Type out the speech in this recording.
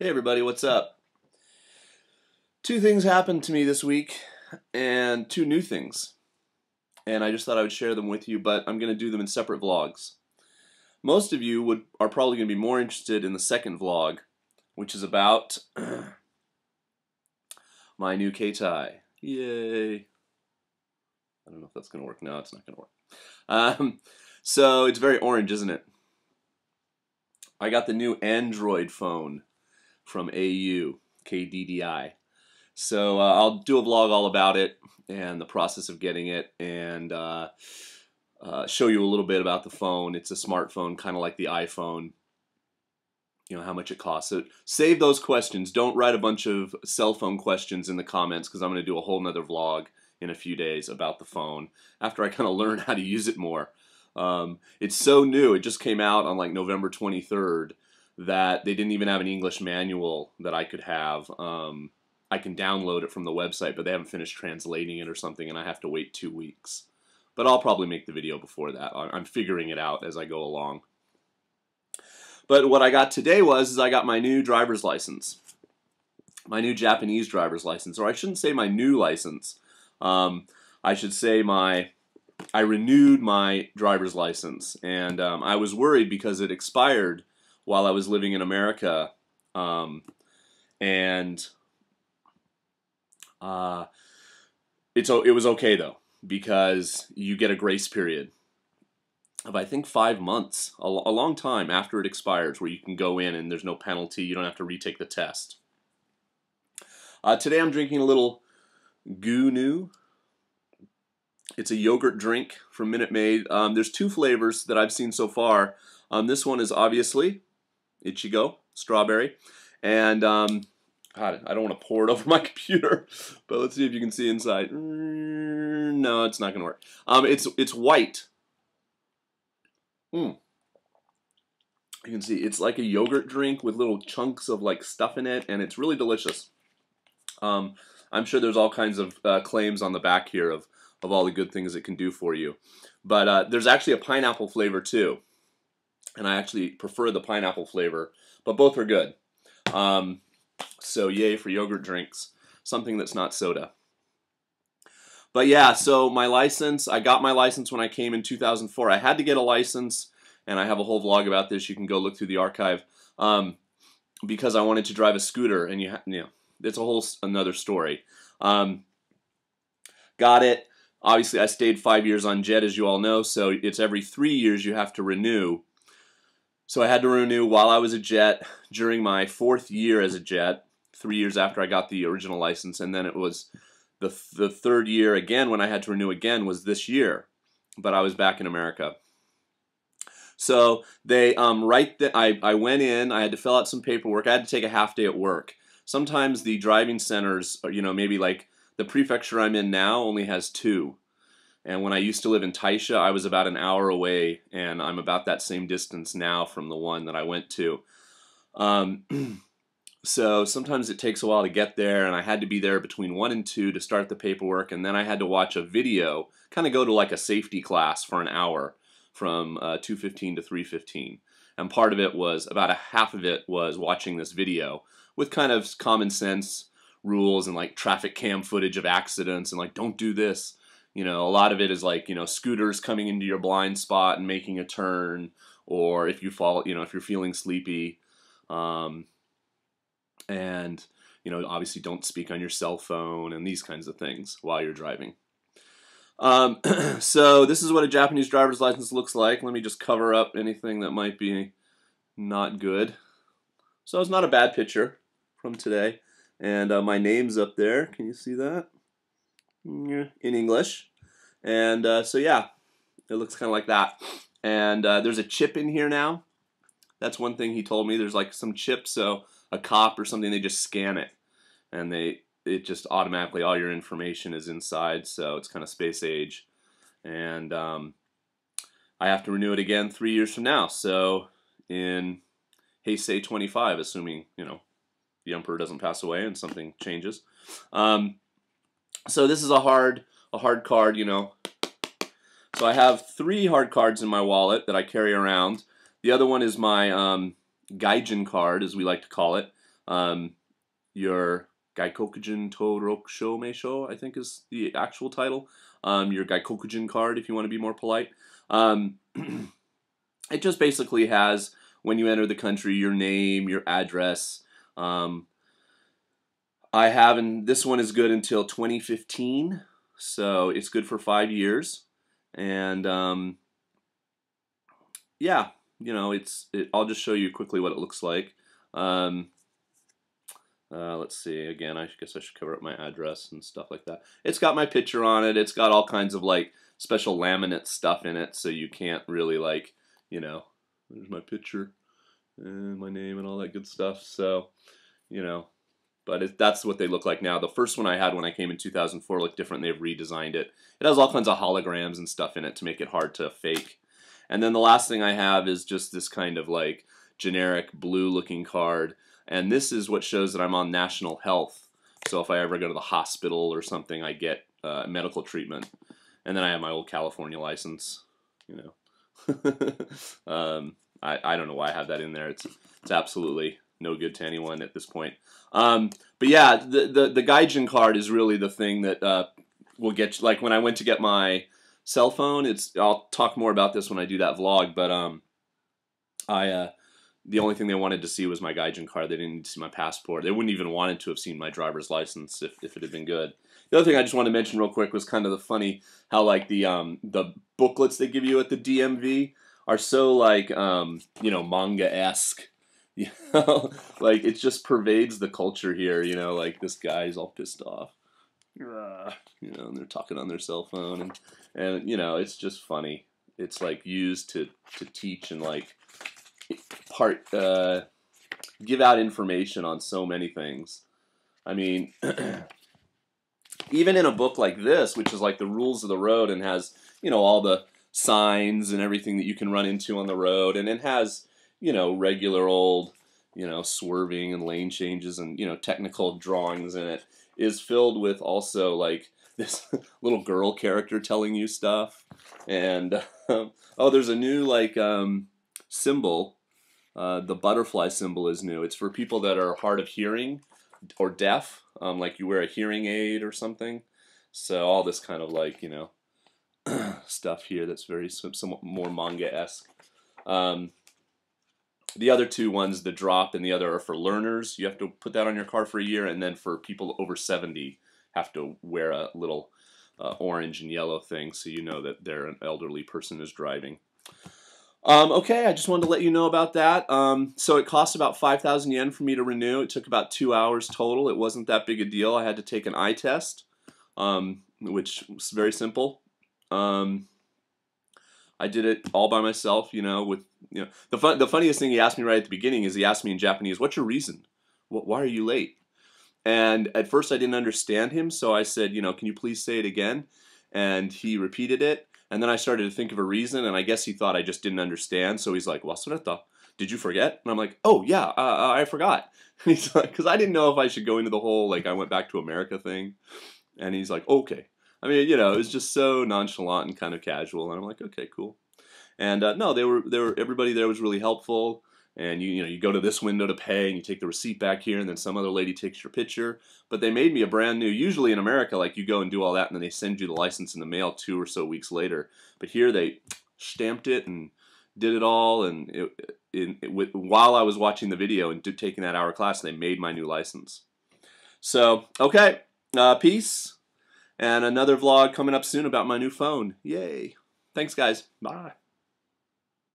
Hey everybody, what's up? Two things happened to me this week, and two new things. And I just thought I would share them with you, but I'm going to do them in separate vlogs. Most of you are probably going to be more interested in the second vlog, which is about my new K-tie. Yay! I don't know if that's going to work. No, it's not going to work. So it's very orange, isn't it? I got the new Android phone from AU, KDDI. So I'll do a vlog all about it and the process of getting it, and show you a little bit about the phone. It's a smartphone, kind of like the iPhone. You know, how much it costs. So save those questions. Don't write a bunch of cell phone questions in the comments, because I'm going to do a whole nother vlog in a few days about the phone after I kind of learn how to use it more. It's so new. It just came out on like November 23rd that they didn't even have an English manual that I could have. I can download it from the website, but they haven't finished translating it or something, and I have to wait 2 weeks. But I'll probably make the video before that. I'm figuring it out as I go along. But what I got today is I got my new driver's license. My new Japanese driver's license. Or I shouldn't say my new license. I should say I renewed my driver's license. And I was worried because it expired while I was living in America. It was okay though, because you get a grace period of I think 5 months, a long time after it expires, where you can go in and there's no penalty. You don't have to retake the test. Today I'm drinking a little Goo. It's a yogurt drink from Minute Maid. There's two flavors that I've seen so far. This one is obviously Ichigo, strawberry, and God, I don't want to pour it over my computer, but let's see if you can see inside. No, it's not going to work. It's white. You can see it's like a yogurt drink with little chunks of like stuff in it, and it's really delicious. I'm sure there's all kinds of claims on the back here of all the good things it can do for you. But there's actually a pineapple flavor too, and I actually prefer the pineapple flavor, but both are good. So yay for yogurt drinks, something that's not soda. But yeah, so my license, I got my license when I came in 2004. I had to get a license, and I have a whole vlog about this. You can go look through the archive, because I wanted to drive a scooter, and you know, it's a whole another story. Got it. Obviously, I stayed 5 years on jet, as you all know, so it's every 3 years you have to renew. So I had to renew while I was a jet during my 4th year as a jet, 3 years after I got the original license, and then it was the 3rd year again when I had to renew again was this year, but I was back in America. So they I went in, I had to fill out some paperwork, I had to take a half day at work. Sometimes the driving centers, you know, maybe like the prefecture I'm in now only has 2. And when I used to live in Taisha, I was about an hour away, and I'm about that same distance now from the one that I went to. So sometimes it takes a while to get there, and I had to be there between 1 and 2 to start the paperwork, and then I had to watch a video, kind of go to like a safety class for an hour from 2:15 to 3:15. And part of it was, about a half of it was watching this video with kind of common sense rules and like traffic cam footage of accidents and like, don't do this. You know, a lot of it is like, you know, scooters coming into your blind spot and making a turn, or if you fall, you know, if you're feeling sleepy. And, you know, obviously don't speak on your cell phone and these kinds of things while you're driving. So this is what a Japanese driver's license looks like. Let me just cover up anything that might be not good. So it's not a bad picture from today. And my name's up there. Can you see that? In English. And so yeah, it looks kind of like that. And there's a chip in here now. That's one thing he told me. There's like some chip, so a cop or something, they just scan it, and it just automatically, all your information is inside, so it's kind of space age. And I have to renew it again 3 years from now, so in Heisei 25, assuming, you know, the emperor doesn't pass away and something changes. So this is a hard card, you know. So I have 3 hard cards in my wallet that I carry around. The other one is my Gaijin card, as we like to call it. Your Gaikokujin Torokusho Meisho, I think is the actual title. Your Gaikokujin card, if you want to be more polite. It just basically has, when you enter the country, your name, your address. I have, and this one is good until 2015, so it's good for 5 years. And yeah, you know, I'll just show you quickly what it looks like. Let's see. Again, I guess I should cover up my address and stuff like that. It's got my picture on it. It's got all kinds of like special laminate stuff in it, so you can't really like, you know, there's my picture and my name and all that good stuff. So, you know, but that's what they look like now. The first one I had when I came in 2004 looked different. They've redesigned it. It has all kinds of holograms and stuff in it to make it hard to fake. And then the last thing I have is just this kind of like generic blue looking card. And this is what shows that I'm on national health. So if I ever go to the hospital or something, I get medical treatment. And then I have my old California license, you know. I don't know why I have that in there. It's absolutely no good to anyone at this point. But yeah, the Gaijin card is really the thing that will get you. Like when I went to get my cell phone, I'll talk more about this when I do that vlog. But the only thing they wanted to see was my Gaijin card. They didn't need to see my passport. They wouldn't even wanted to have seen my driver's license if it had been good. The other thing I just wanted to mention real quick was kind of the funny how like the booklets they give you at the DMV are so like you know, manga-esque. You know, like it just pervades the culture here. You know, like this guy's all pissed off. You know, and they're talking on their cell phone, and you know, it's just funny. It's like used to teach and like give out information on so many things. I mean, even in a book like this, which is like the rules of the road and has, you know, all the signs and everything that you can run into on the road, and it has, you know, regular old, you know, swerving and lane changes and, you know, technical drawings in it, is filled with also like this little girl character telling you stuff. And oh, there's a new like symbol. The butterfly symbol is new. It's for people that are hard of hearing or deaf, like you wear a hearing aid or something. So all this kind of like, you know, stuff here that's very somewhat more manga-esque. The other two ones, the drop and the other, are for learners. You have to put that on your car for a year, and then for people over 70 have to wear a little orange and yellow thing so you know that they're an elderly person is driving. Okay, I just wanted to let you know about that. So it cost about 5,000 yen for me to renew. It took about 2 hours total. It wasn't that big a deal. I had to take an eye test, which was very simple. I did it all by myself, you know, with, you know, the funniest thing he asked me right at the beginning is he asked me in Japanese, "What's your reason? Why are you late?" And at first I didn't understand him, so I said, you know, "Can you please say it again?" And he repeated it. And then I started to think of a reason, and I guess he thought I just didn't understand. So he's like, "Wasureta, did you forget?" And I'm like, "Oh yeah, I forgot." He's like, because I didn't know if I should go into the whole like I went back to America thing. And he's like, "Okay." I mean, you know, it was just so nonchalant and kind of casual, and I'm like, "Okay, cool." And no, they were everybody there was really helpful. And you know, you go to this window to pay, and you take the receipt back here, and then some other lady takes your picture. But they made me a brand new. Usually in America, like you go and do all that, and then they send you the license in the mail 2 or so weeks later. But here they stamped it and did it all, and while I was watching the video and taking that hour class, they made my new license. So okay, peace, and another vlog coming up soon about my new phone. Yay! Thanks, guys. Bye.